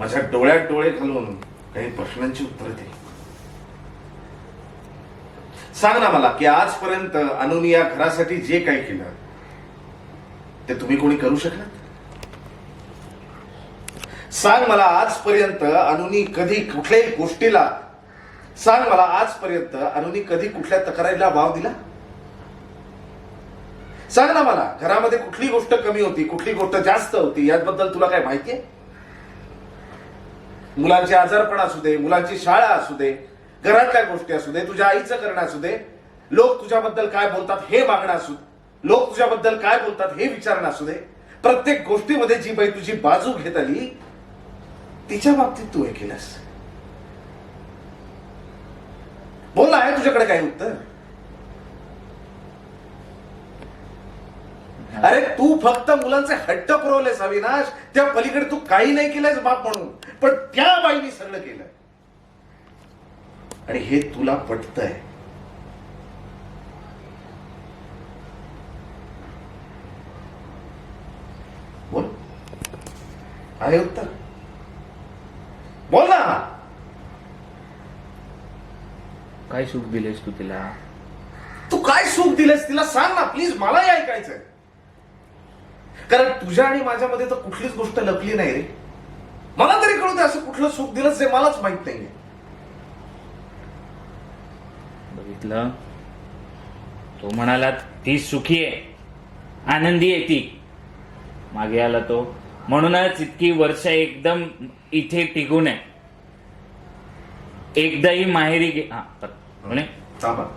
माझ्या डोळ्यात डोळे घालून काही प्रश्नांची उत्तरं दे. सांग ना मला की आजपर्यंत अनुनी या घरासाठी जे काही केलं ते तुम्ही कोणी करू शकलात? सांग मला आजपर्यंत अनुनी कधी कुठल्याही गोष्टीला, सांग मला आजपर्यंत अनुनी कधी कुठल्या तक्रारीला वाव दिला? सांग ना मला, घरामध्ये कुठली गोष्ट कमी होती, कुठली गोष्ट जास्त होती, याबद्दल तुला काय माहिती आहे? मुलांचे आजारपण असू दे, मुलांची शाळा असू दे, घरातल्या गोष्टी असू दे, तुझ्या आईचं करणं असू दे, लोक तुझ्याबद्दल काय बोलतात हे मागणं असू दे, लोक तुझ्याबद्दल काय बोलतात हे विचारणं असू दे, प्रत्येक गोष्टीमध्ये जी बाई तुझी बाजू घेत आली तिच्या बाबतीत तू हे केलंस. बोल ना, आहे तुझ्याकडे काही उत्तर? अरे तू फक्त मुलांचे हट्ट पुरवलेस अविनाश, त्या पलीकडे तू काही नाही केलंयस बाप म्हणून, पण त्या बाईनी सगळं केलं आणि हे तुला पटतंय. बोल, आहे उत्तर? बोल ना. काय सुख दिलेस तू तिला? तू काय सुख दिलेस तिला सांग ना प्लीज, मलाही ऐकायचंय. कारण तुझ्या आणि माझ्यामध्ये तर कुठलीच गोष्ट लपली नाही रे. मला तरी कळू दे असं कुठलं सुख दिलंच जे मलाच माहित नाहीये. बघितलं, तो म्हणाला ती सुखी आहे, आनंदी आहे ती. मागे आला तो, म्हणूनच इतकी वर्ष एकदम इथे टिकून आहे. एकदाही माहेरी थांबा.